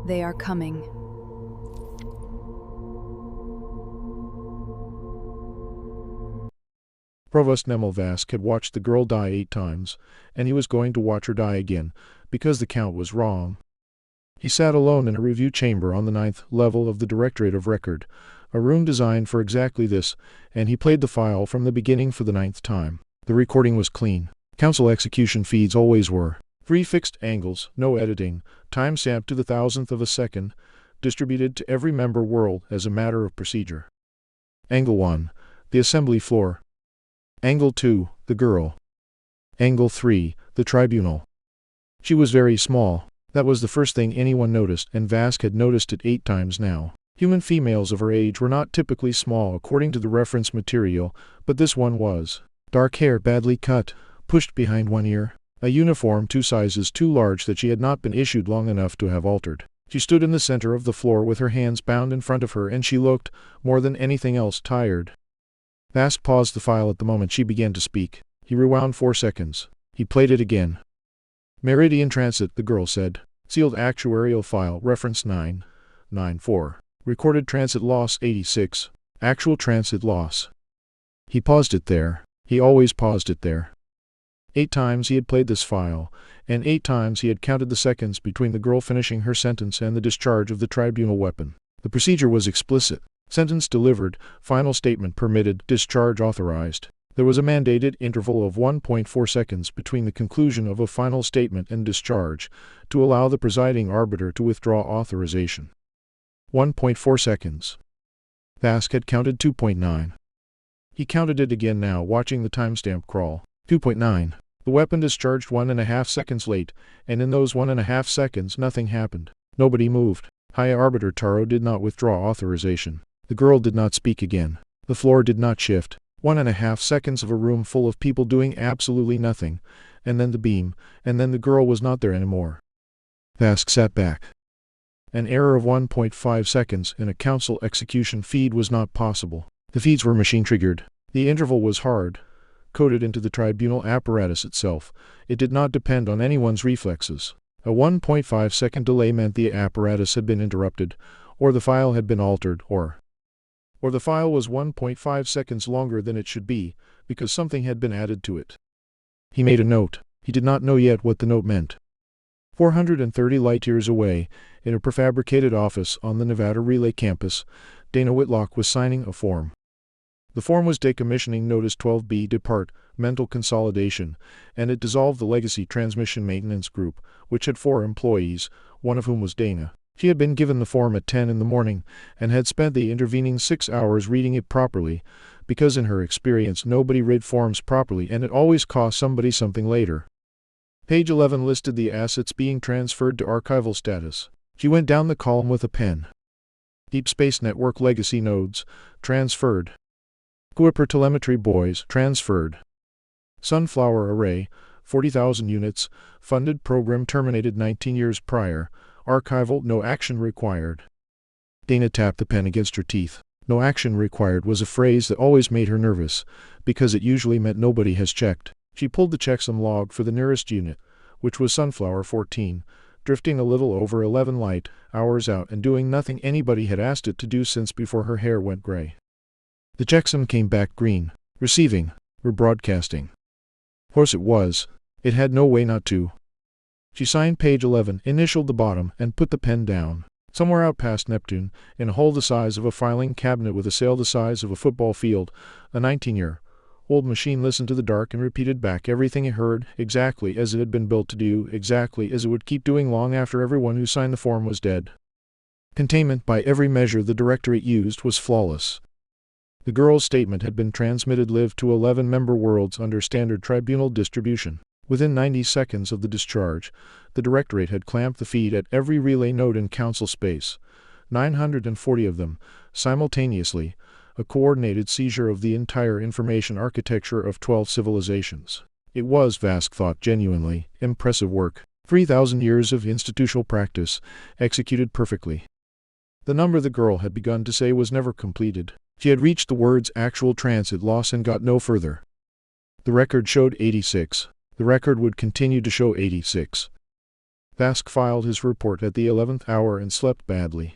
They are coming. Provost Nemel Vask had watched the girl die 8 times, and he was going to watch her die again, because the count was wrong. He sat alone in a review chamber on the 9th level of the Directorate of Record, a room designed for exactly this, and he played the file from the beginning for the 9th time. The recording was clean. Counsel execution feeds always were. 3 fixed angles, no editing, time-stamped to the 1,000th of a second, distributed to every member world as a matter of procedure. Angle 1, the assembly floor. Angle 2, the girl. Angle 3, the tribunal. She was very small. That was the first thing anyone noticed, and Vask had noticed it 8 times now. Human females of her age were not typically small according to the reference material, but this one was. Dark hair badly cut, pushed behind one ear. A uniform 2 sizes too large that she had not been issued long enough to have altered. She stood in the center of the floor with her hands bound in front of her, and she looked, more than anything else, tired. Vask paused the file at the moment she began to speak. He rewound 4 seconds. He played it again. Meridian Transit, the girl said. Sealed actuarial file, reference 994. Recorded transit loss 86. Actual transit loss. He paused it there. He always paused it there. 8 times he had played this file, and 8 times he had counted the seconds between the girl finishing her sentence and the discharge of the tribunal weapon. The procedure was explicit. Sentence delivered, final statement permitted, discharge authorized. There was a mandated interval of 1.4 seconds between the conclusion of a final statement and discharge, to allow the presiding arbiter to withdraw authorization. 1.4 seconds. Vask had counted 2.9. He counted it again now, watching the timestamp crawl. 2.9. The weapon discharged 1.5 seconds late, and in those 1.5 seconds nothing happened. Nobody moved. High Arbiter Taro did not withdraw authorization. The girl did not speak again. The floor did not shift. 1.5 seconds of a room full of people doing absolutely nothing, and then the beam, and then the girl was not there anymore. Vask sat back. An error of 1.5 seconds in a counsel execution feed was not possible. The feeds were machine-triggered. The interval was hard coded into the tribunal apparatus itself. It did not depend on anyone's reflexes. A 1.5 second delay meant the apparatus had been interrupted, or the file had been altered, or the file was 1.5 seconds longer than it should be, because something had been added to it. He made a note. He did not know yet what the note meant. 430 light-years away, in a prefabricated office on the Nevada Relay campus, Dana Whitlock was signing a form. The form was decommissioning Notice 12B Departmental Consolidation, and it dissolved the Legacy Transmission Maintenance Group, which had 4 employees, one of whom was Dana. She had been given the form at 10 in the morning, and had spent the intervening 6 hours reading it properly, because in her experience nobody read forms properly and it always cost somebody something later. Page 11 listed the assets being transferred to archival status. She went down the column with a pen. Deep Space Network Legacy Nodes, transferred. Kuiper Telemetry Buoys, transferred. Sunflower Array, 40,000 units, funded program terminated 19 years prior, archival, no action required. Dana tapped the pen against her teeth. No action required was a phrase that always made her nervous, because it usually meant nobody has checked. She pulled the checksum log for the nearest unit, which was Sunflower 14, drifting a little over 11 light hours out and doing nothing anybody had asked it to do since before her hair went gray. The checksum came back green. Receiving. Rebroadcasting. Of course it was. It had no way not to. She signed page 11, initialed the bottom, and put the pen down. Somewhere out past Neptune, in a hole the size of a filing cabinet with a sail the size of a football field, a 19-year-old machine listened to the dark and repeated back everything it heard, exactly as it had been built to do, exactly as it would keep doing long after everyone who signed the form was dead. Containment, by every measure the Directorate used, was flawless. The girl's statement had been transmitted live to 11 member worlds under standard tribunal distribution. Within 90 seconds of the discharge, the Directorate had clamped the feed at every relay node in council space, 940 of them, simultaneously, a coordinated seizure of the entire information architecture of 12 civilizations. It was, Vask thought genuinely, impressive work. 3,000 years of institutional practice, executed perfectly. The number the girl had begun to say was never completed. She had reached the words actual transit loss and got no further. The record showed 86. The record would continue to show 86. Vask filed his report at the 11th hour and slept badly.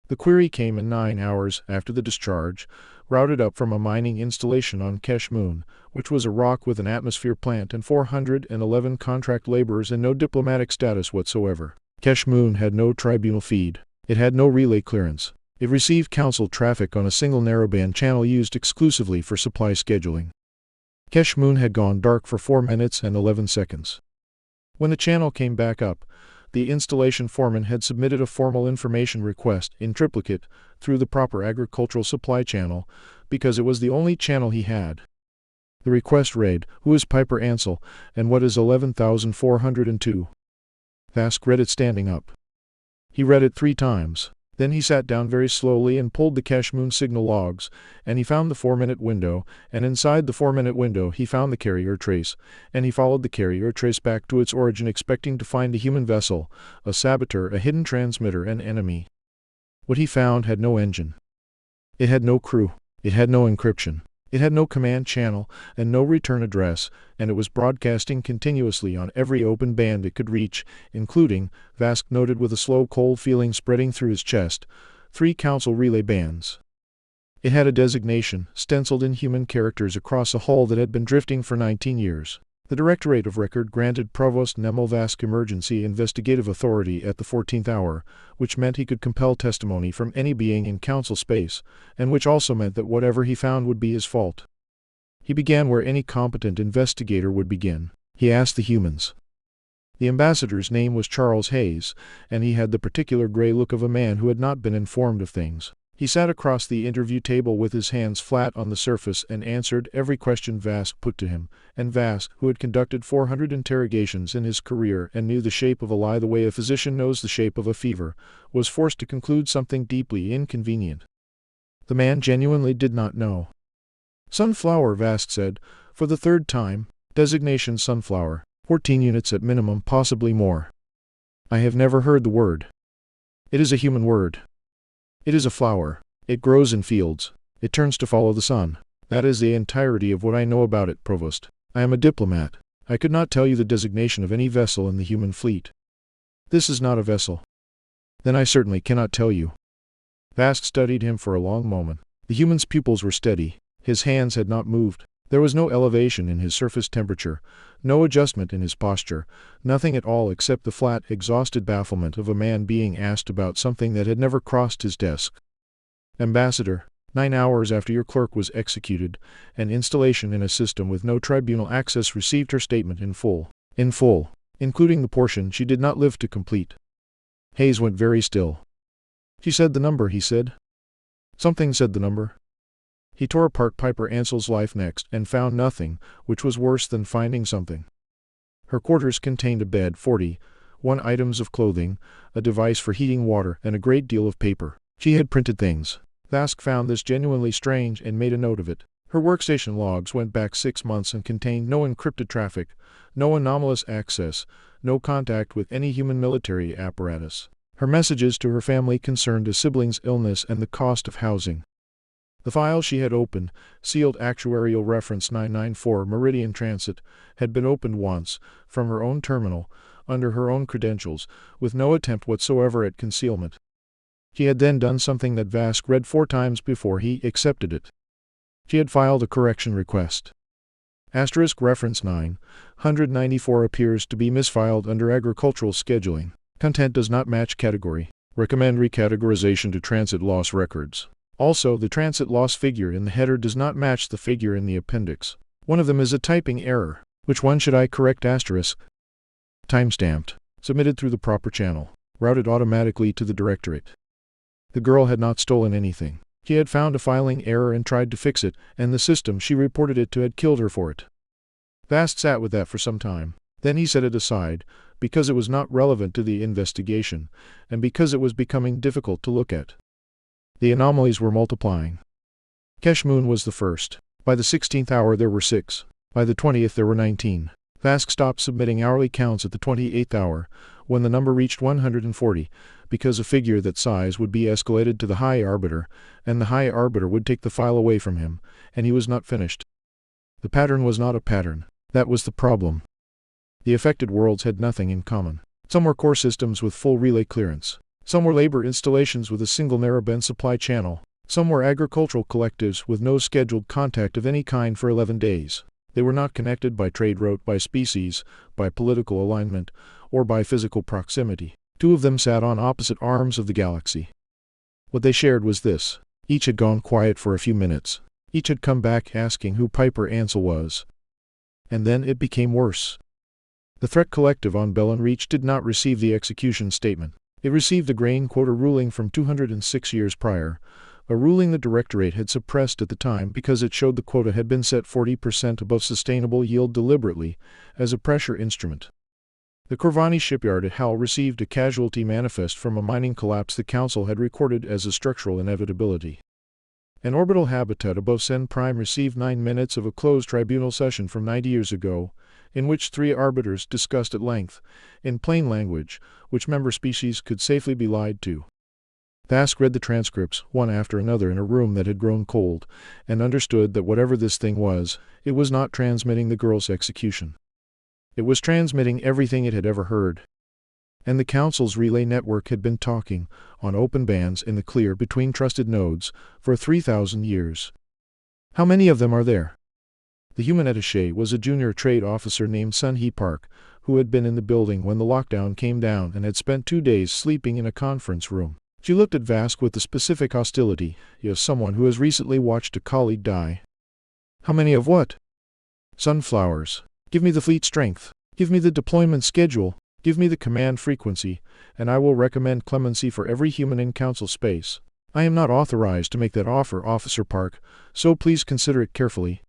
The query came in 9 hours after the discharge, routed up from a mining installation on Kesh Moon, which was a rock with an atmosphere plant and 411 contract laborers and no diplomatic status whatsoever. Kesh Moon had no tribunal feed. It had no relay clearance. It received council traffic on a single narrowband channel used exclusively for supply scheduling. Kesh Moon had gone dark for 4 minutes and 11 seconds. When the channel came back up, the installation foreman had submitted a formal information request in triplicate through the proper agricultural supply channel because it was the only channel he had. The request read, "Who is Piper Ansel, and what is 11,402?" Vask read it standing up. He read it 3 times. Then he sat down very slowly and pulled the Kesh Moon signal logs, and he found the 4-minute window, and inside the 4-minute window he found the carrier trace, and he followed the carrier trace back to its origin expecting to find a human vessel, a saboteur, a hidden transmitter, an enemy. What he found had no engine. It had no crew. It had no encryption. It had no command channel and no return address, and it was broadcasting continuously on every open band it could reach, including, Vask noted with a slow cold feeling spreading through his chest, 3 council relay bands. It had a designation, stenciled in human characters across a hull that had been drifting for 19 years. The Directorate of Record granted Provost Nemel Vask emergency investigative authority at the 14th hour, which meant he could compel testimony from any being in council space, and which also meant that whatever he found would be his fault. He began where any competent investigator would begin. He asked the humans. The ambassador's name was Charles Hayes, and he had the particular gray look of a man who had not been informed of things. He sat across the interview table with his hands flat on the surface and answered every question Vask put to him, and Vask, who had conducted 400 interrogations in his career and knew the shape of a lie the way a physician knows the shape of a fever, was forced to conclude something deeply inconvenient. The man genuinely did not know. "Sunflower," Vask said, for the 3rd time. "Designation sunflower. 14 units at minimum, possibly more." "I have never heard the word." "It is a human word. It is a flower. It grows in fields. It turns to follow the sun. That is the entirety of what I know about it, Provost. I am a diplomat. I could not tell you the designation of any vessel in the human fleet." "This is not a vessel." "Then I certainly cannot tell you." Vask studied him for a long moment. The human's pupils were steady. His hands had not moved. There was no elevation in his surface temperature, no adjustment in his posture, nothing at all except the flat, exhausted bafflement of a man being asked about something that had never crossed his desk. "Ambassador, 9 hours after your clerk was executed, an installation in a system with no tribunal access received her statement in full, including the portion she did not live to complete." Hayes went very still. "She said the number," he said. "Something said the number." He tore apart Piper Ansel's life next and found nothing, which was worse than finding something. Her quarters contained a bed, 41 items of clothing, a device for heating water, and a great deal of paper. She had printed things. Vask found this genuinely strange and made a note of it. Her workstation logs went back 6 months and contained no encrypted traffic, no anomalous access, no contact with any human military apparatus. Her messages to her family concerned a sibling's illness and the cost of housing. The file she had opened, sealed actuarial reference 994 Meridian Transit, had been opened once, from her own terminal, under her own credentials, with no attempt whatsoever at concealment. She had then done something that Vask read 4 times before he accepted it. She had filed a correction request. Asterisk reference 994 appears to be misfiled under agricultural scheduling. Content does not match category. Recommend recategorization to transit loss records. Also, the transit loss figure in the header does not match the figure in the appendix. One of them is a typing error. Which one should I correct? Asterisk. Timestamped. Submitted through the proper channel. Routed automatically to the Directorate. The girl had not stolen anything. She had found a filing error and tried to fix it, and the system she reported it to had killed her for it. Vask sat with that for some time. Then he set it aside, because it was not relevant to the investigation, and because it was becoming difficult to look at. The anomalies were multiplying. Kesh Moon was the first. By the 16th hour there were 6. By the 20th there were 19. Vask stopped submitting hourly counts at the 28th hour, when the number reached 140, because a figure that size would be escalated to the High Arbiter, and the High Arbiter would take the file away from him, and he was not finished. The pattern was not a pattern. That was the problem. The affected worlds had nothing in common. Some were core systems with full relay clearance. Some were labor installations with a single narrowband supply channel. Some were agricultural collectives with no scheduled contact of any kind for 11 days. They were not connected by trade route, by species, by political alignment, or by physical proximity. 2 of them sat on opposite arms of the galaxy. What they shared was this. Each had gone quiet for a few minutes. Each had come back asking who Piper Ansel was. And then it became worse. The Threat Collective on Bellon Reach did not receive the execution statement. It received a grain quota ruling from 206 years prior, a ruling the Directorate had suppressed at the time because it showed the quota had been set 40% above sustainable yield deliberately, as a pressure instrument. The Corvani shipyard at Howell received a casualty manifest from a mining collapse the Council had recorded as a structural inevitability. An orbital habitat above Sen Prime received 9 minutes of a closed tribunal session from 90 years ago, in which 3 arbiters discussed at length, in plain language, which member species could safely be lied to. Vask read the transcripts, one after another in a room that had grown cold, and understood that whatever this thing was, it was not transmitting the girl's execution. It was transmitting everything it had ever heard. And the Council's relay network had been talking, on open bands in the clear between trusted nodes, for 3,000 years. How many of them are there? The human attaché was a junior trade officer named Sun Hee Park, who had been in the building when the lockdown came down and had spent 2 days sleeping in a conference room. She looked at Vask with the specific hostility, as someone who has recently watched a colleague die. How many of what? Sunflowers. Give me the fleet strength. Give me the deployment schedule. Give me the command frequency, and I will recommend clemency for every human in Council space. I am not authorized to make that offer, Officer Park, so please consider it carefully.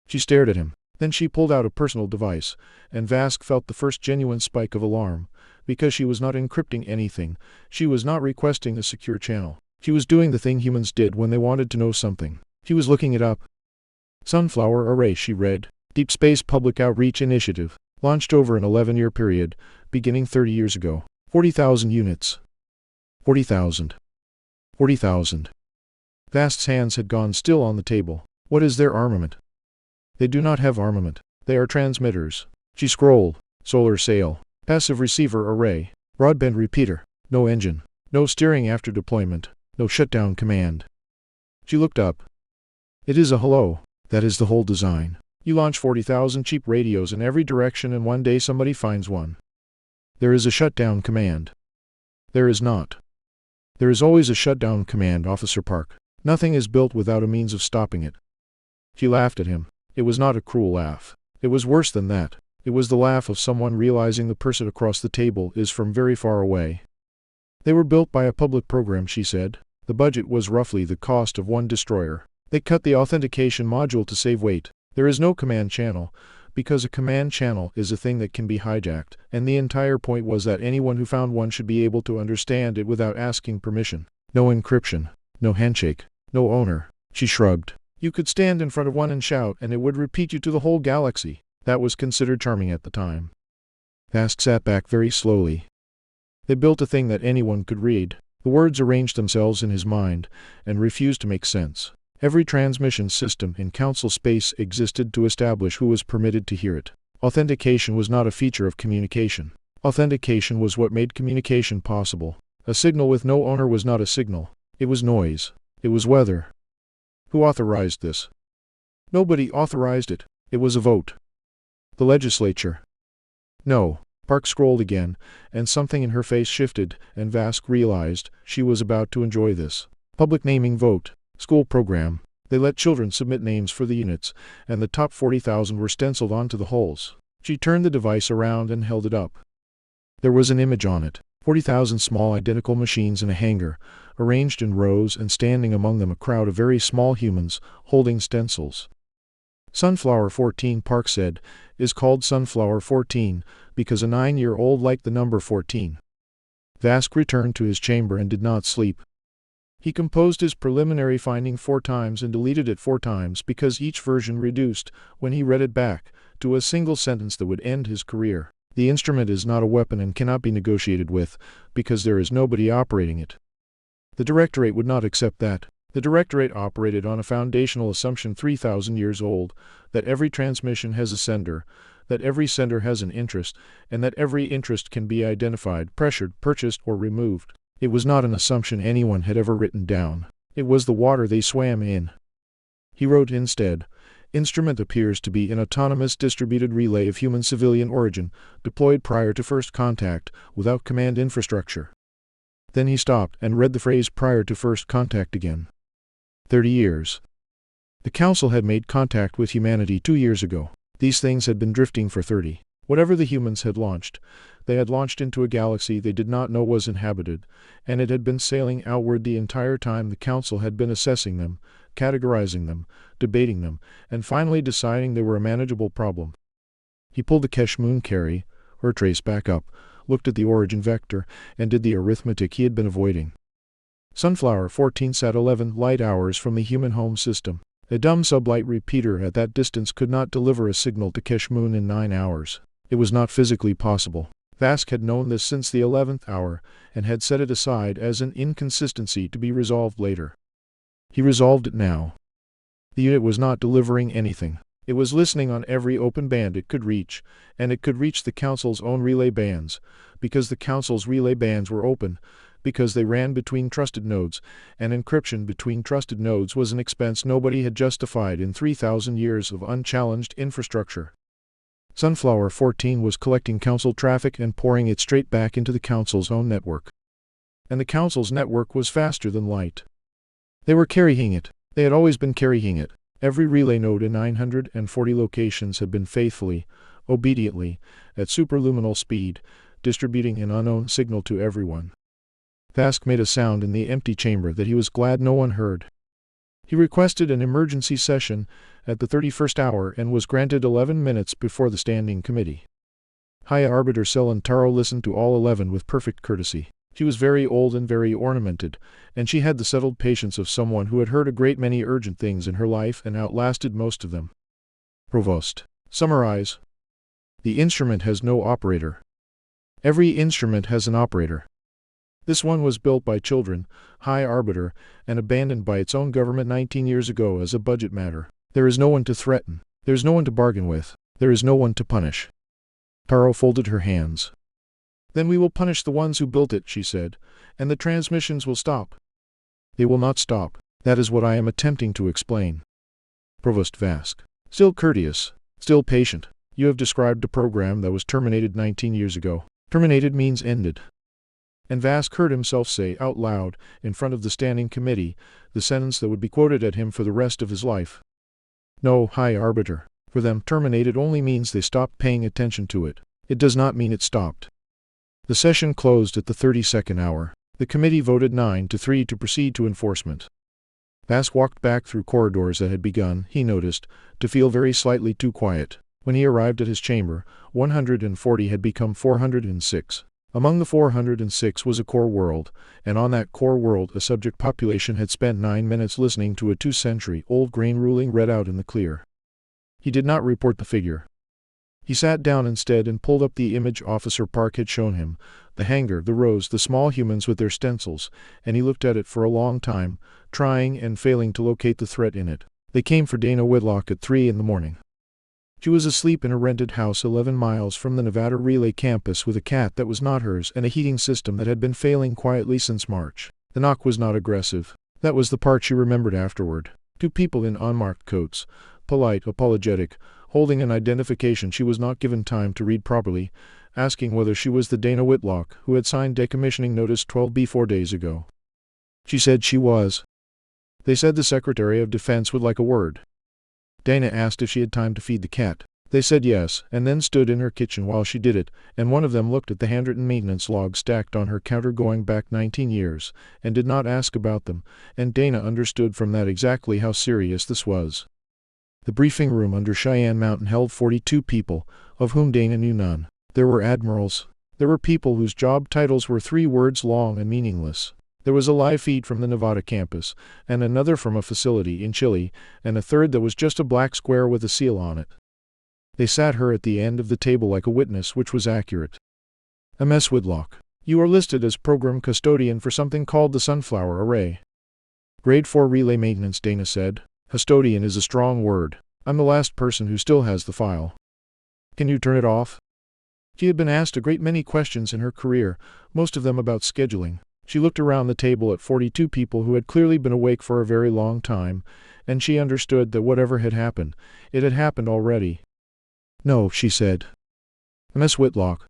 She stared at him. Then she pulled out a personal device, and Vask felt the first genuine spike of alarm. Because she was not encrypting anything, she was not requesting a secure channel. She was doing the thing humans did when they wanted to know something. She was looking it up. Sunflower Array, she read. Deep Space Public Outreach Initiative. Launched over an 11-year period, beginning 30 years ago. 40,000 units. 40,000. 40,000. Vask's hands had gone still on the table. What is their armament? They do not have armament. They are transmitters. She scrolled. Solar sail. Passive receiver array. Broadband repeater. No engine. No steering after deployment. No shutdown command. She looked up. It is a hello. That is the whole design. You launch 40,000 cheap radios in every direction and one day somebody finds one. There is a shutdown command. There is not. There is always a shutdown command, Officer Park. Nothing is built without a means of stopping it. She laughed at him. It was not a cruel laugh. It was worse than that. It was the laugh of someone realizing the person across the table is from very far away. They were built by a public program, she said. The budget was roughly the cost of one destroyer. They cut the authentication module to save weight. There is no command channel, because a command channel is a thing that can be hijacked, and the entire point was that anyone who found one should be able to understand it without asking permission. No encryption. No handshake. No owner. She shrugged. You could stand in front of one and shout, and it would repeat you to the whole galaxy. That was considered charming at the time. Vask sat back very slowly. They built a thing that anyone could read. The words arranged themselves in his mind, and refused to make sense. Every transmission system in Council space existed to establish who was permitted to hear it. Authentication was not a feature of communication. Authentication was what made communication possible. A signal with no owner was not a signal. It was noise. It was weather. Who authorized this? Nobody authorized it. It was a vote. The legislature. No. Park scrolled again, and something in her face shifted, and Vask realized she was about to enjoy this. Public naming vote. School program. They let children submit names for the units, and the top 40,000 were stenciled onto the holes. She turned the device around and held it up. There was an image on it. 40,000 small identical machines in a hangar, arranged in rows and standing among them a crowd of very small humans, holding stencils. Sunflower 14, Park said, is called Sunflower 14, because a 9-year-old liked the number 14. Vask returned to his chamber and did not sleep. He composed his preliminary finding 4 times and deleted it 4 times because each version reduced, when he read it back, to a single sentence that would end his career. The instrument is not a weapon and cannot be negotiated with, because there is nobody operating it. The Directorate would not accept that. The Directorate operated on a foundational assumption 3,000 years old, that every transmission has a sender, that every sender has an interest, and that every interest can be identified, pressured, purchased, or removed. It was not an assumption anyone had ever written down. It was the water they swam in. He wrote instead, "Instrument appears to be an autonomous distributed relay of human civilian origin, deployed prior to first contact, without command infrastructure." Then he stopped and read the phrase "prior to first contact" again. 30 years. The Council had made contact with humanity 2 years ago. These things had been drifting for 30. Whatever the humans had launched, they had launched into a galaxy they did not know was inhabited, and it had been sailing outward the entire time the Council had been assessing them, categorizing them, debating them, and finally deciding they were a manageable problem. He pulled the Kesh Moon carry, or trace back up, looked at the origin vector, and did the arithmetic he had been avoiding. Sunflower 14 sat 11 light hours from the human home system. A dumb sublight repeater at that distance could not deliver a signal to Kesh Moon in 9 hours. It was not physically possible. Vask had known this since the 11th hour, and had set it aside as an inconsistency to be resolved later. He resolved it now. The unit was not delivering anything. It was listening on every open band it could reach, and it could reach the Council's own relay bands, because the Council's relay bands were open, because they ran between trusted nodes, and encryption between trusted nodes was an expense nobody had justified in 3,000 years of unchallenged infrastructure. Sunflower 14 was collecting Council traffic and pouring it straight back into the Council's own network. And the Council's network was faster than light. They were carrying it. They had always been carrying it. Every relay node in 940 locations had been faithfully, obediently, at superluminal speed, distributing an unknown signal to everyone. Vask made a sound in the empty chamber that he was glad no one heard. He requested an emergency session at the 31st hour and was granted 11 minutes before the Standing Committee. High Arbiter Selantaro listened to all 11 with perfect courtesy. She was very old and very ornamented, and she had the settled patience of someone who had heard a great many urgent things in her life and outlasted most of them. Provost. Summarize. The instrument has no operator. Every instrument has an operator. This one was built by children, High Arbiter, and abandoned by its own government 19 years ago as a budget matter. There is no one to threaten. There is no one to bargain with. There is no one to punish. Taro folded her hands. Then we will punish the ones who built it, she said, and the transmissions will stop. They will not stop. That is what I am attempting to explain. Provost Vask. Still courteous. Still patient. You have described a program that was terminated 19 years ago. Terminated means ended. And Vask heard himself say out loud, in front of the Standing Committee, the sentence that would be quoted at him for the rest of his life. No, High Arbiter. For them, terminated only means they stopped paying attention to it. It does not mean it stopped. The session closed at the 32nd hour. The committee voted 9-3 to proceed to enforcement. Vask walked back through corridors that had begun, he noticed, to feel very slightly too quiet. When he arrived at his chamber, 140 had become 406. Among the 406 was a core world, and on that core world a subject population had spent 9 minutes listening to a 2-century-old grain ruling read out in the clear. He did not report the figure. He sat down instead and pulled up the image Officer Park had shown him, the hangar, the rows, the small humans with their stencils, and he looked at it for a long time, trying and failing to locate the threat in it. They came for Dana Whitlock at 3 in the morning. She was asleep in a rented house 11 miles from the Nevada Relay campus with a cat that was not hers and a heating system that had been failing quietly since March. The knock was not aggressive. That was the part she remembered afterward. 2 people in unmarked coats, polite, apologetic, holding an identification she was not given time to read properly, asking whether she was the Dana Whitlock who had signed decommissioning notice 12B 4 days ago. She said she was. They said the Secretary of Defense would like a word. Dana asked if she had time to feed the cat. They said yes, and then stood in her kitchen while she did it, and one of them looked at the handwritten maintenance logs stacked on her counter going back 19 years, and did not ask about them, and Dana understood from that exactly how serious this was. The briefing room under Cheyenne Mountain held 42 people, of whom Dana knew none. There were admirals. There were people whose job titles were 3 words long and meaningless. There was a live feed from the Nevada campus, and another from a facility in Chile, and a third that was just a black square with a seal on it. They sat her at the end of the table like a witness, which was accurate. MS Whitlock. You are listed as program custodian for something called the Sunflower Array. Grade 4 relay maintenance, Dana said. Custodian is a strong word. I'm the last person who still has the file. Can you turn it off? She had been asked a great many questions in her career, most of them about scheduling. She looked around the table at 42 people who had clearly been awake for a very long time, and she understood that whatever had happened, it had happened already. No, she said. Miss Whitlock,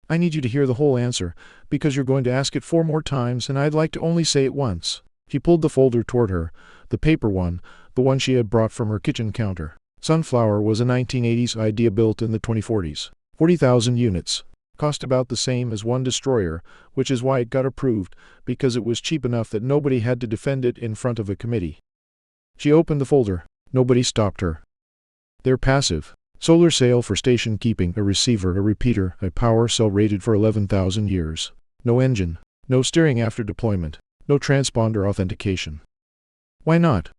I need you to hear the whole answer, because you're going to ask it 4 more times, and I'd like to only say it once. She pulled the folder toward her, the paper one, the one she had brought from her kitchen counter. Sunflower was a 1980s idea built in the 2040s. 40,000 units. Cost about the same as one destroyer, which is why it got approved, because it was cheap enough that nobody had to defend it in front of a committee. She opened the folder. Nobody stopped her. They're passive. Solar sail for station keeping, a receiver, a repeater, a power cell rated for 11,000 years. No engine. No steering after deployment. No transponder authentication. Why not?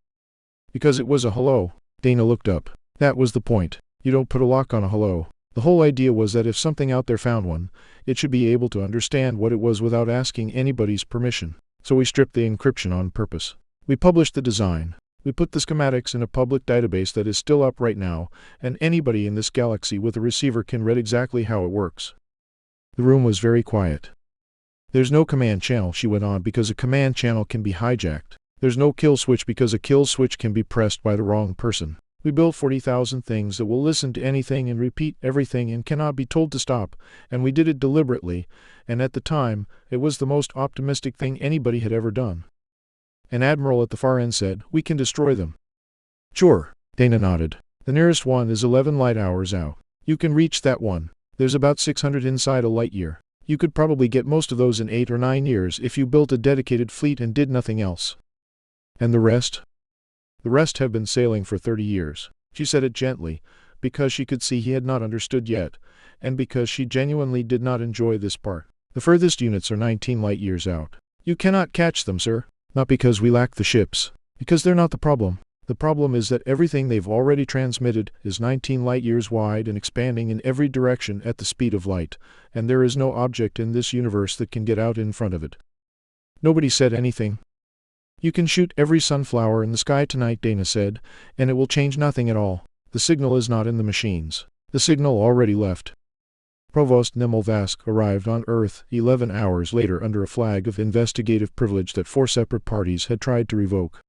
Because it was a hello. Dana looked up. That was the point. You don't put a lock on a hello. The whole idea was that if something out there found one, it should be able to understand what it was without asking anybody's permission. So we stripped the encryption on purpose. We published the design. We put the schematics in a public database that is still up right now, and anybody in this galaxy with a receiver can read exactly how it works. The room was very quiet. There's no command channel, she went on, because a command channel can be hijacked. There's no kill switch because a kill switch can be pressed by the wrong person. We built 40,000 things that will listen to anything and repeat everything and cannot be told to stop, and we did it deliberately, and at the time, it was the most optimistic thing anybody had ever done. An admiral at the far end said, "We can destroy them." Sure, Dana nodded. The nearest one is 11 light hours out. You can reach that one. There's about 600 inside a light year. You could probably get most of those in 8 or 9 years if you built a dedicated fleet and did nothing else. And the rest? The rest have been sailing for 30 years. She said it gently, because she could see he had not understood yet, and because she genuinely did not enjoy this part. The furthest units are 19 light years out. You cannot catch them, sir. Not because we lack the ships. Because they're not the problem. The problem is that everything they've already transmitted is 19 light years wide and expanding in every direction at the speed of light, and there is no object in this universe that can get out in front of it. Nobody said anything. You can shoot every sunflower in the sky tonight, Dana said, and it will change nothing at all. The signal is not in the machines. The signal already left. Provost Nemel Vask arrived on Earth 11 hours later under a flag of investigative privilege that 4 separate parties had tried to revoke.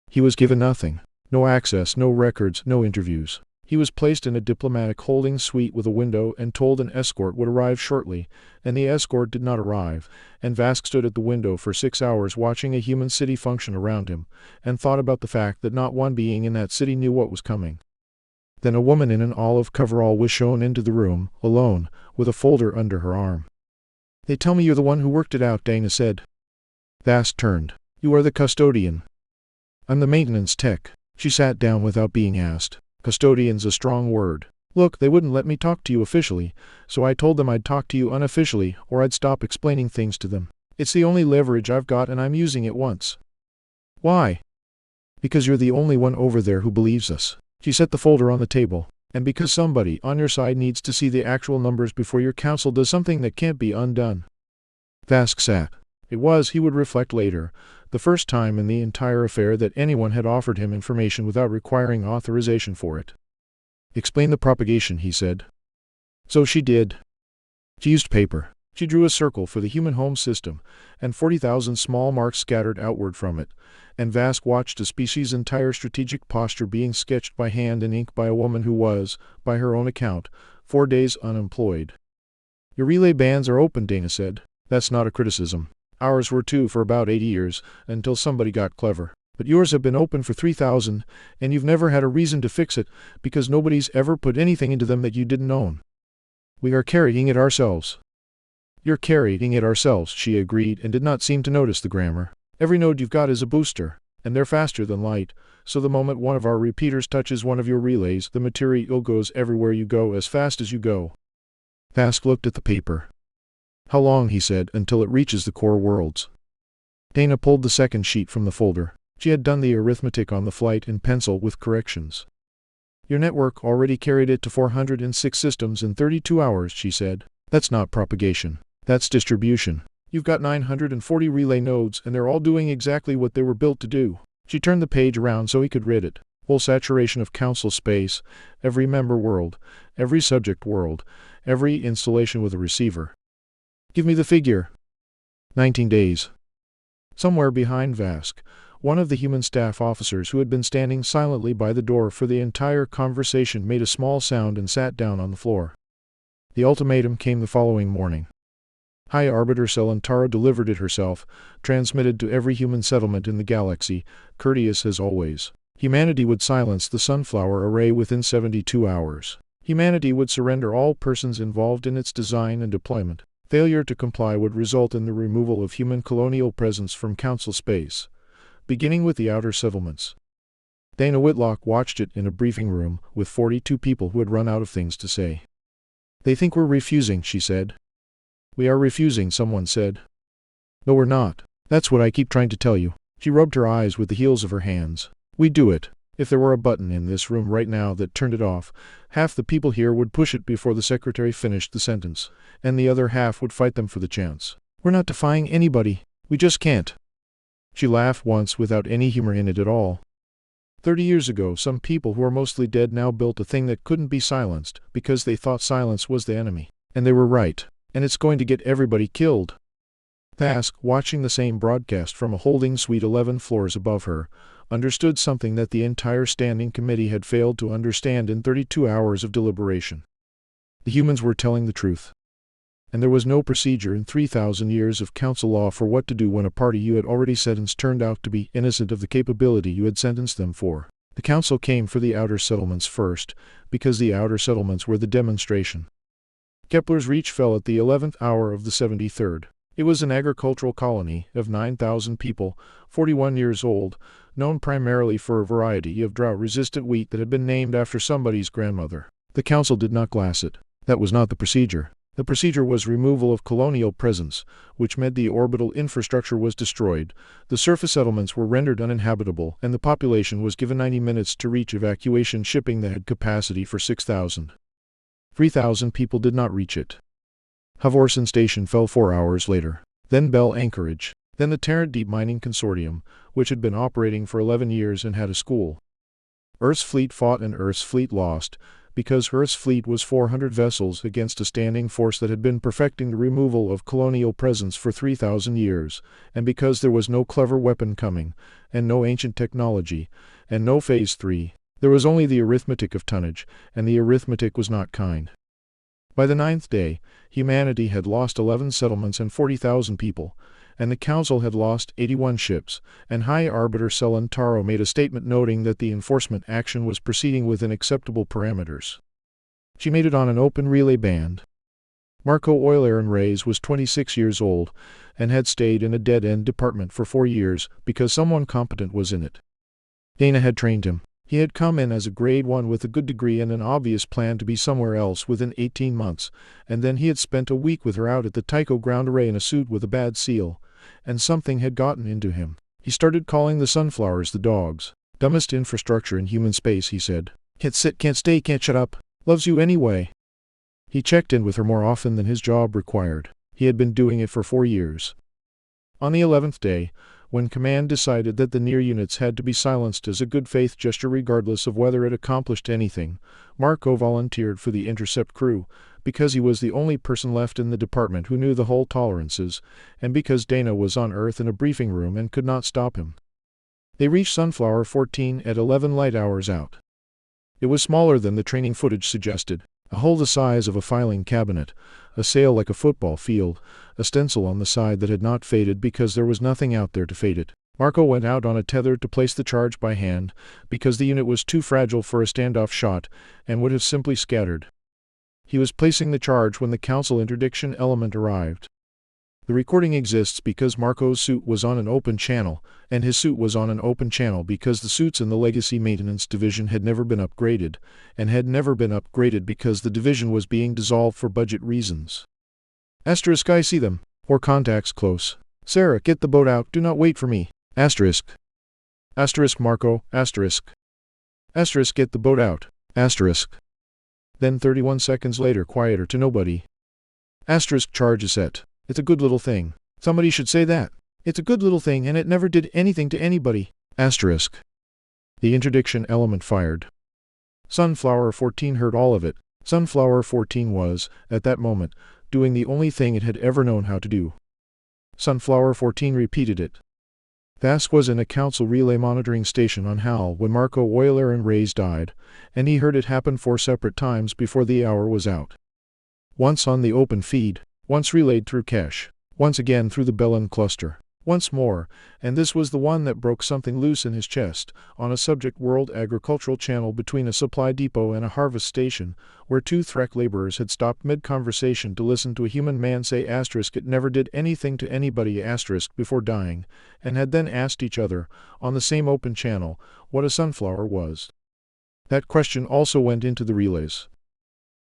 He was given nothing. No access, no records, no interviews. He was placed in a diplomatic holding suite with a window and told an escort would arrive shortly, and the escort did not arrive, and Vask stood at the window for 6 hours watching a human city function around him, and thought about the fact that not one being in that city knew what was coming. Then a woman in an olive coverall was shown into the room, alone, with a folder under her arm. "They tell me you're the one who worked it out," Dana said. Vask turned. "You are the custodian." "I'm the maintenance tech." She sat down without being asked. Custodian's a strong word. "Look, they wouldn't let me talk to you officially, so I told them I'd talk to you unofficially, or I'd stop explaining things to them. It's the only leverage I've got, and I'm using it once." "Why?" "Because you're the only one over there who believes us." She set the folder on the table. "And because somebody on your side needs to see the actual numbers before your council does something that can't be undone." Vask sat. It was, he would reflect later, the first time in the entire affair that anyone had offered him information without requiring authorization for it. "Explain the propagation," he said. So she did. She used paper. She drew a circle for the human home system, and 40,000 small marks scattered outward from it, and Vask watched a species' entire strategic posture being sketched by hand in ink by a woman who was, by her own account, 4 days unemployed. "Your relay bands are open," Dana said. "That's not a criticism. Ours were too for about 80 years, until somebody got clever. But yours have been open for 3,000, and you've never had a reason to fix it, because nobody's ever put anything into them that you didn't own. We are carrying it ourselves." "You're carrying it ourselves," she agreed, and did not seem to notice the grammar. "Every node you've got is a booster, and they're faster than light, so the moment one of our repeaters touches one of your relays, the material goes everywhere you go as fast as you go." Vask looked at the paper. "How long," he said, "until it reaches the core worlds?" Dana pulled the second sheet from the folder. She had done the arithmetic on the flight in pencil with corrections. "Your network already carried it to 406 systems in 32 hours, she said. "That's not propagation. That's distribution. You've got 940 relay nodes, and they're all doing exactly what they were built to do." She turned the page around so he could read it. whole saturation of council space, every member world, every subject world, every installation with a receiver. Give me the figure. 19 days. Somewhere behind Vask, one of the human staff officers who had been standing silently by the door for the entire conversation made a small sound and sat down on the floor. The ultimatum came the following morning. High Arbiter Selantaro delivered it herself, transmitted to every human settlement in the galaxy, courteous as always. Humanity would silence the Sunflower Array within 72 hours. Humanity would surrender all persons involved in its design and deployment. Failure to comply would result in the removal of human colonial presence from council space, beginning with the outer settlements. Dana Whitlock watched it in a briefing room with 42 people who had run out of things to say. They think we're refusing, she said. We are refusing, someone said. No, we're not. That's what I keep trying to tell you. She rubbed her eyes with the heels of her hands. We do it. If there were a button in this room right now that turned it off, half the people here would push it before the secretary finished the sentence, and the other half would fight them for the chance. We're not defying anybody. We just can't. She laughed once without any humor in it at all. 30 years ago, some people who are mostly dead now built a thing that couldn't be silenced because they thought silence was the enemy. And they were right. And it's going to get everybody killed. Vask, watching the same broadcast from a holding suite 11 floors above her, understood something that the entire standing committee had failed to understand in 32 hours of deliberation. The humans were telling the truth. And there was no procedure in 3,000 years of council law for what to do when a party you had already sentenced turned out to be innocent of the capability you had sentenced them for. The council came for the outer settlements first, because the outer settlements were the demonstration. Kepler's reach fell at the 11th hour of the 73rd. It was an agricultural colony of 9,000 people, 41 years old, known primarily for a variety of drought-resistant wheat that had been named after somebody's grandmother. The council did not glass it. That was not the procedure. The procedure was removal of colonial presence, which meant the orbital infrastructure was destroyed, the surface settlements were rendered uninhabitable, and the population was given 90 minutes to reach evacuation shipping that had capacity for 6,000. 3,000 people did not reach it. Havorson Station fell 4 hours later. Then Bell Anchorage. Then the Tarrant Deep Mining Consortium, which had been operating for 11 years and had a school. Earth's fleet fought and Earth's fleet lost, because Earth's fleet was 400 vessels against a standing force that had been perfecting the removal of colonial presence for 3,000 years, and because there was no clever weapon coming, and no ancient technology, and no Phase 3. There was only the arithmetic of tonnage, and the arithmetic was not kind. By the 9th day, humanity had lost 11 settlements and 40,000 people, and the council had lost 81 ships, and High Arbiter Selantaro made a statement noting that the enforcement action was proceeding within acceptable parameters. She made it on an open relay band. Marco Euleron Reyes was 26 years old, and had stayed in a dead-end department for 4 years because someone competent was in it. Dana had trained him. He had come in as a grade 1 with a good degree and an obvious plan to be somewhere else within 18 months, and then he had spent a week with her out at the Tycho ground array in a suit with a bad seal, and something had gotten into him. He started calling the sunflowers the dogs. Dumbest infrastructure in human space, he said. Can't sit, can't stay, can't shut up. Loves you anyway. He checked in with her more often than his job required. He had been doing it for 4 years. On the 11th day, when command decided that the near units had to be silenced as a good faith gesture regardless of whether it accomplished anything, Marco volunteered for the intercept crew, because he was the only person left in the department who knew the hull tolerances, and because Dana was on Earth in a briefing room and could not stop him. They reached Sunflower 14 at 11 light hours out. It was smaller than the training footage suggested. A hull the size of a filing cabinet, a sail like a football field, a stencil on the side that had not faded because there was nothing out there to fade it. Marco went out on a tether to place the charge by hand, because the unit was too fragile for a standoff shot, and would have simply scattered. He was placing the charge when the council interdiction element arrived. The recording exists because Marco's suit was on an open channel, and his suit was on an open channel because the suits in the Legacy Maintenance Division had never been upgraded, and had never been upgraded because the division was being dissolved for budget reasons. Asterisk, I see them. Or contacts close. Sarah, get the boat out, do not wait for me. Asterisk. Asterisk, Marco, asterisk. Asterisk, get the boat out. Asterisk. Then 31 seconds later, quieter to nobody. Asterisk, charge is set. It's a good little thing. Somebody should say that. It's a good little thing and it never did anything to anybody. Asterisk. The interdiction element fired. Sunflower 14 heard all of it. Sunflower 14 was, at that moment, doing the only thing it had ever known how to do. Sunflower 14 repeated it. Vask was in a council relay monitoring station on HAL when Marco Euler and Reyes died, and he heard it happen 4 separate times before the hour was out. Once on the open feed, once relayed through cache, once again through the Bellin cluster, once more, and this was the one that broke something loose in his chest, on a subject world agricultural channel between a supply depot and a harvest station, where 2 Threk laborers had stopped mid-conversation to listen to a human man say it never did anything to anybody before dying, and had then asked each other, on the same open channel, what a sunflower was. That question also went into the relays.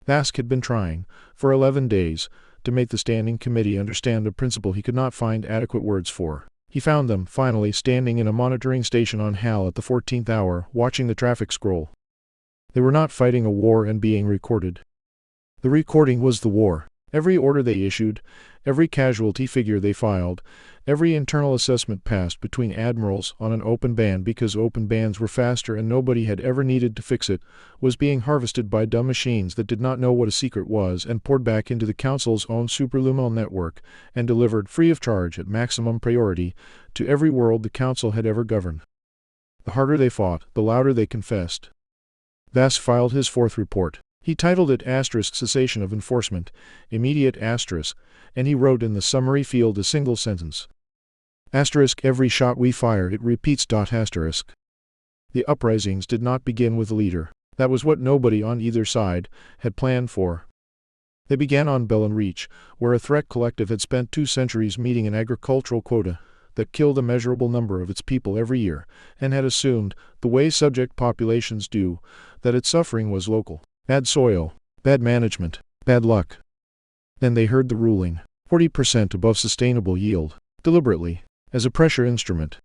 Vask had been trying, for 11 days, to make the Standing Committee understand a principle he could not find adequate words for. He found them, finally, standing in a monitoring station on HAL at the 14th hour, watching the traffic scroll. They were not fighting a war and being recorded. The recording was the war. Every order they issued, every casualty figure they filed, every internal assessment passed between admirals on an open band because open bands were faster and nobody had ever needed to fix it, was being harvested by dumb machines that did not know what a secret was and poured back into the Council's own superluminal network and delivered free of charge at maximum priority to every world the Council had ever governed. The harder they fought, the louder they confessed. Vask filed his 4th report. He titled it Cessation of Enforcement, Immediate *, and he wrote in the summary field a single sentence. Every shot we fire it repeats. The uprisings did not begin with a leader. That was what nobody on either side had planned for. They began on Bellin Reach, where a Threk collective had spent 2 centuries meeting an agricultural quota that killed a measurable number of its people every year, and had assumed, the way subject populations do, that its suffering was local. Bad soil, bad management, bad luck. Then they heard the ruling, 40% above sustainable yield, deliberately, as a pressure instrument.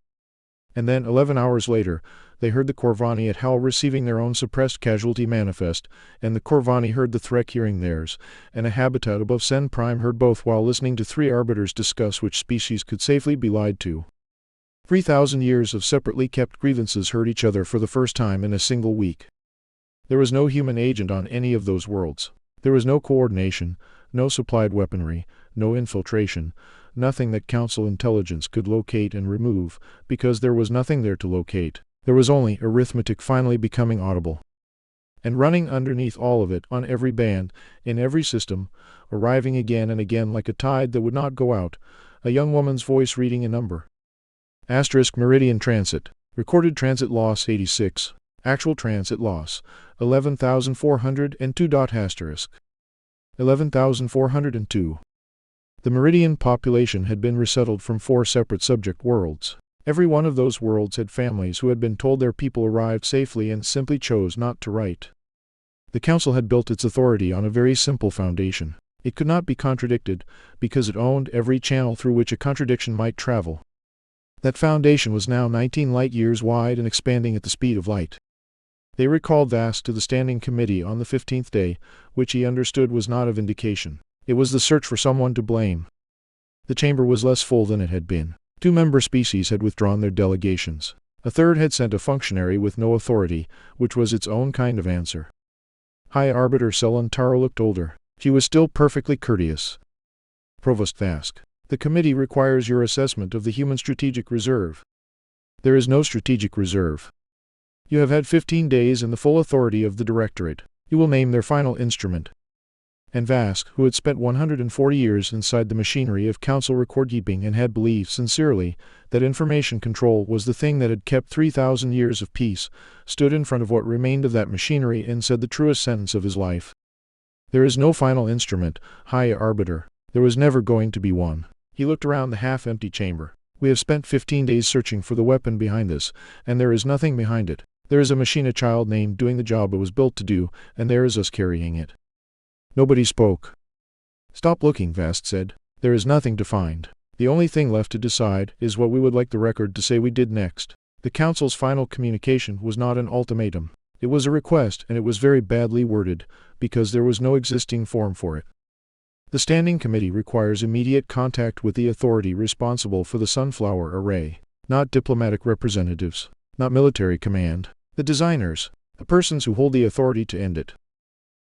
And then 11 hours later, they heard the Corvani at HAL receiving their own suppressed casualty manifest, and the Corvani heard the Threk hearing theirs, and a habitat above Sen Prime heard both while listening to 3 arbiters discuss which species could safely be lied to. 3,000 years of separately kept grievances heard each other for the first time in a single week. There was no human agent on any of those worlds. There was no coordination, no supplied weaponry, no infiltration, nothing that Council intelligence could locate and remove, because there was nothing there to locate. There was only arithmetic finally becoming audible. And running underneath all of it, on every band, in every system, arriving again and again like a tide that would not go out, a young woman's voice reading a number. Meridian transit. Recorded transit loss 86. Actual transit loss 11,402. 11,402. The Meridian population had been resettled from 4 separate subject worlds. Every one of those worlds had families who had been told their people arrived safely and simply chose not to write. The Council had built its authority on a very simple foundation. It could not be contradicted, because it owned every channel through which a contradiction might travel. That foundation was now 19 light-years wide and expanding at the speed of light. They recalled Vask to the Standing Committee on the 15th day, which he understood was not a vindication. It was the search for someone to blame. The chamber was less full than it had been. 2 member species had withdrawn their delegations. A third had sent a functionary with no authority, which was its own kind of answer. High Arbiter Selantaro looked older. She was still perfectly courteous. Provost Vask, the committee requires your assessment of the human strategic reserve. There is no strategic reserve. You have had 15 days in the full authority of the Directorate. You will name their final instrument. And Vask, who had spent 140 years inside the machinery of Council record-keeping and had believed sincerely that information control was the thing that had kept 3,000 years of peace, stood in front of what remained of that machinery and said the truest sentence of his life. There is no final instrument, High Arbiter. There was never going to be one. He looked around the half-empty chamber. We have spent 15 days searching for the weapon behind this, and there is nothing behind it. There is a machine child named doing the job it was built to do, and there is us carrying it. Nobody spoke. Stop looking, Vask said. There is nothing to find. The only thing left to decide is what we would like the record to say we did next. The Council's final communication was not an ultimatum. It was a request, and it was very badly worded, because there was no existing form for it. The Standing Committee requires immediate contact with the authority responsible for the Sunflower Array, not diplomatic representatives, not military command, The designers. The persons who hold the authority to end it.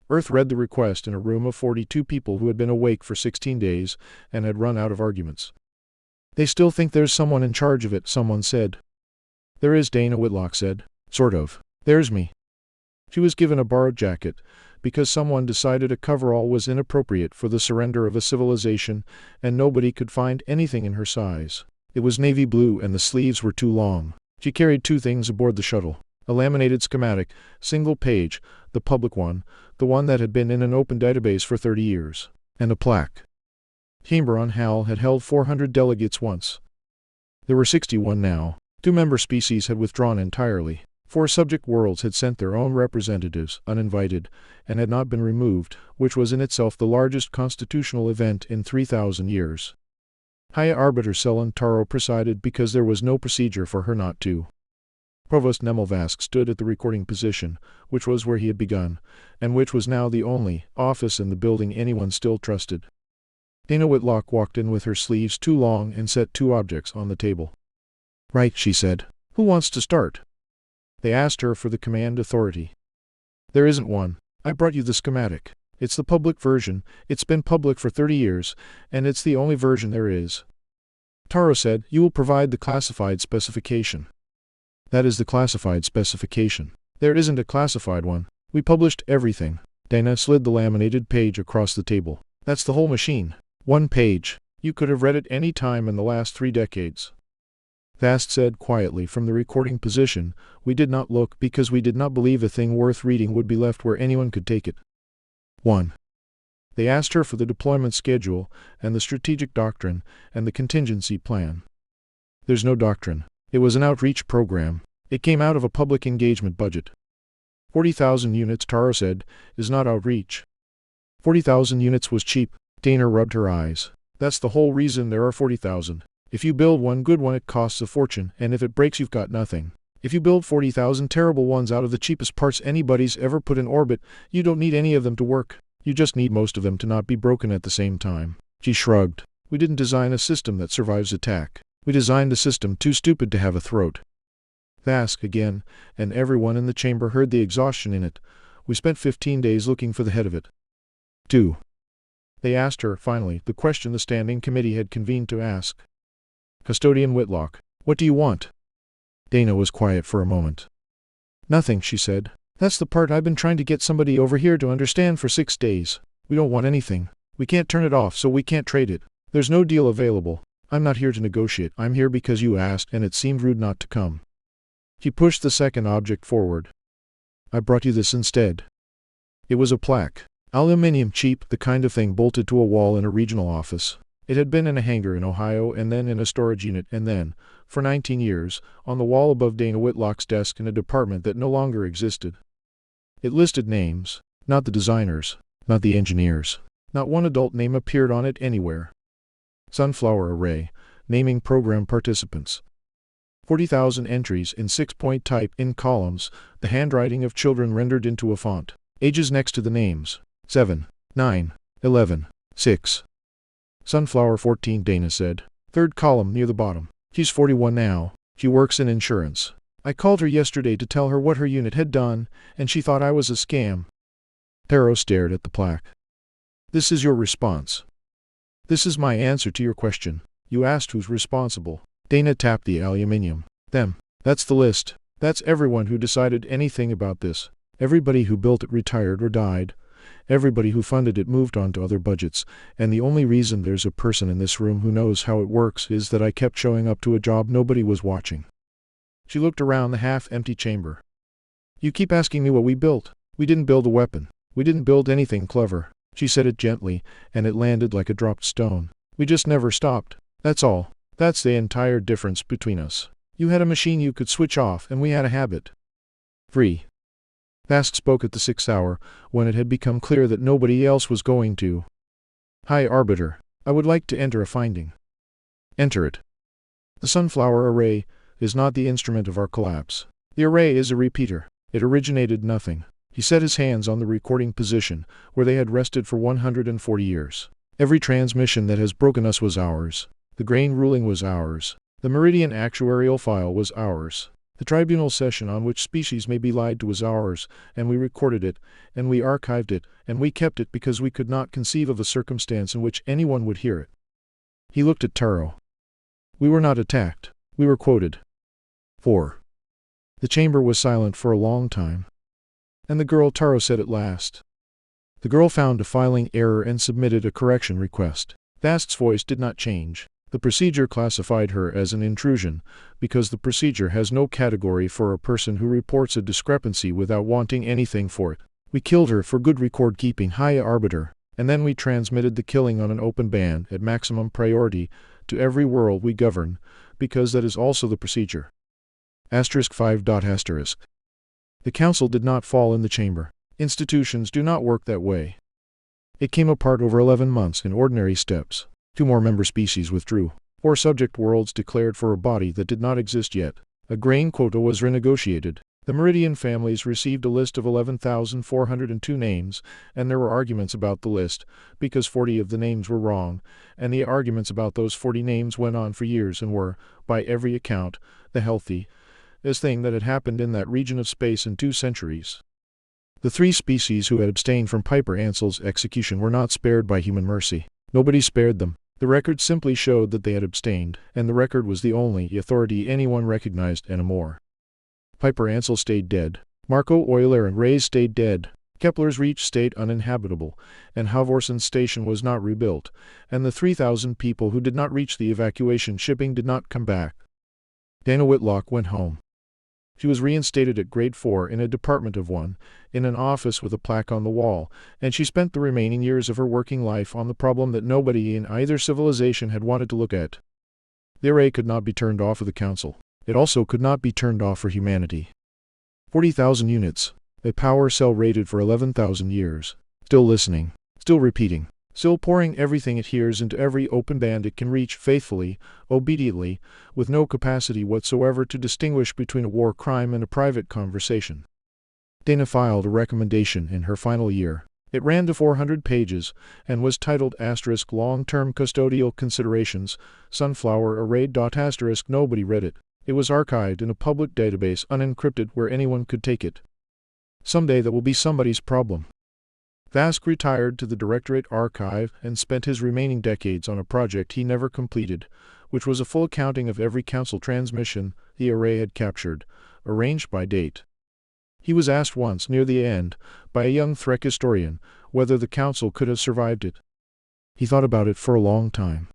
Earth read the request in a room of 42 people who had been awake for 16 days and had run out of arguments. They still think there's someone in charge of it, someone said. There is, Dana Whitlock said. Sort of. There's me. She was given a borrowed jacket, because someone decided a coverall was inappropriate for the surrender of a civilization, and nobody could find anything in her size. It was navy blue and the sleeves were too long. She carried 2 things aboard the shuttle. A laminated schematic, single page, the public one, the one that had been in an open database for 30 years, and a plaque. Chamber on Hal had held 400 delegates once. There were 61 now. 2 member species had withdrawn entirely. 4 subject worlds had sent their own representatives, uninvited, and had not been removed, which was in itself the largest constitutional event in 3,000 years. High Arbiter Selin Taro presided because there was no procedure for her not to. Provost Nemel Vask stood at the recording position, which was where he had begun, and which was now the only office in the building anyone still trusted. Dana Whitlock walked in with her sleeves too long and set 2 objects on the table. Right, she said. Who wants to start? They asked her for the command authority. There isn't one. I brought you the schematic. It's the public version. It's been public for 30 years, and it's the only version there is. Taro said, you will provide the classified specification. That is the classified specification. There isn't a classified one. We published everything. Dana slid the laminated page across the table. That's the whole machine. 1 page. You could have read it any time in the last 3 decades. Vask said quietly from the recording position, we did not look because we did not believe a thing worth reading would be left where anyone could take it. 1. They asked her for the deployment schedule, and the strategic doctrine, and the contingency plan. There's no doctrine. It was an outreach program. It came out of a public engagement budget. 40,000 units, Taro said, is not outreach. 40,000 units was cheap. Dana rubbed her eyes. That's the whole reason there are 40,000. If you build one good one it costs a fortune, and if it breaks you've got nothing. If you build 40,000 terrible ones out of the cheapest parts anybody's ever put in orbit, you don't need any of them to work. You just need most of them to not be broken at the same time. She shrugged. We didn't design a system that survives attack. We designed a system too stupid to have a throat. Vask again, and everyone in the chamber heard the exhaustion in it. We spent 15 days looking for the head of it. 2. They asked her, finally, the question the standing committee had convened to ask. Custodian Whitlock, what do you want? Dana was quiet for a moment. Nothing, she said. That's the part I've been trying to get somebody over here to understand for 6 days. We don't want anything. We can't turn it off, so we can't trade it. There's no deal available. I'm not here to negotiate. I'm here because you asked, and it seemed rude not to come. He pushed the second object forward. I brought you this instead. It was a plaque. Aluminium, cheap, the kind of thing bolted to a wall in a regional office. It had been in a hangar in Ohio, and then in a storage unit, and then, for 19 years, on the wall above Dana Whitlock's desk in a department that no longer existed. It listed names, not the designers, not the engineers. Not one adult name appeared on it anywhere. Sunflower array, naming program participants. 40,000 entries in 6-point type in columns, the handwriting of children rendered into a font. Ages next to the names. 7, 9, 11, 6. Sunflower 14, Dana said. 3rd column near the bottom. She's 41 now. She works in insurance. I called her yesterday to tell her what her unit had done, and she thought I was a scam. Taro stared at the plaque. This is your response. This is my answer to your question. You asked who's responsible. Dana tapped the aluminium. Them. That's the list. That's everyone who decided anything about this. Everybody who built it retired or died. Everybody who funded it moved on to other budgets, and the only reason there's a person in this room who knows how it works is that I kept showing up to a job nobody was watching. She looked around the half-empty chamber. You keep asking me what we built. We didn't build a weapon. We didn't build anything clever. She said it gently, and it landed like a dropped stone. We just never stopped. That's all. That's the entire difference between us. You had a machine you could switch off, and we had a habit. Free. Vask spoke at the 6th hour, when it had become clear that nobody else was going to. High Arbiter, I would like to enter a finding. Enter it. The sunflower array is not the instrument of our collapse. The array is a repeater. It originated nothing. He set his hands on the recording position, where they had rested for 140 years. Every transmission that has broken us was ours. The grain ruling was ours. The meridian actuarial file was ours. The tribunal session on which species may be lied to was ours, and we recorded it, and we archived it, and we kept it because we could not conceive of a circumstance in which anyone would hear it. He looked at Taro. We were not attacked. We were quoted. 4. The chamber was silent for a long time. And the girl, Taro said at last. The girl found a filing error and submitted a correction request. Vask's voice did not change. The procedure classified her as an intrusion, because the procedure has no category for a person who reports a discrepancy without wanting anything for it. We killed her for good record-keeping, high arbiter, and then we transmitted the killing on an open band at maximum priority to every world we govern, because that is also the procedure. *5. The council did not fall in the chamber. Institutions do not work that way. It came apart over 11 months in ordinary steps. 2 more member species withdrew. 4 subject worlds declared for a body that did not exist yet. A grain quota was renegotiated. The Meridian families received a list of 11,402 names, and there were arguments about the list, because 40 of the names were wrong, and the arguments about those 40 names went on for years and were, by every account, the healthiest thing that had happened in that region of space in 2 centuries. The 3 species who had abstained from Piper Ansel's execution were not spared by human mercy. Nobody spared them. The record simply showed that they had abstained, and the record was the only authority anyone recognized anymore. Piper Ansel stayed dead. Marco, Euler, and Reyes stayed dead. Kepler's Reach stayed uninhabitable, and Halvorsen's station was not rebuilt, and the 3,000 people who did not reach the evacuation shipping did not come back. Dana Whitlock went home. She was reinstated at grade 4 in a department of 1, in an office with a plaque on the wall, and she spent the remaining years of her working life on the problem that nobody in either civilization had wanted to look at. The array could not be turned off of the council. It also could not be turned off for humanity. 40,000 units. A power cell rated for 11,000 years. Still listening. Still repeating. Still pouring everything it hears into every open band it can reach faithfully, obediently, with no capacity whatsoever to distinguish between a war crime and a private conversation. Dana filed a recommendation in her final year. It ran to 400 pages, and was titled * Long-Term Custodial Considerations, Sunflower Array. * Nobody read it. It was archived in a public database unencrypted where anyone could take it. Someday that will be somebody's problem. Vask retired to the Directorate Archive and spent his remaining decades on a project he never completed, which was a full accounting of every council transmission the array had captured, arranged by date. He was asked once near the end, by a young Threk historian, whether the council could have survived it. He thought about it for a long time.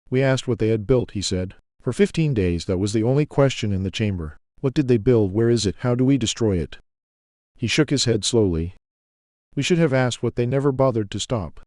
We asked what they had built, he said. For 15 days that was the only question in the chamber. What did they build? Where is it? How do we destroy it? He shook his head slowly. We should have asked what they never bothered to stop.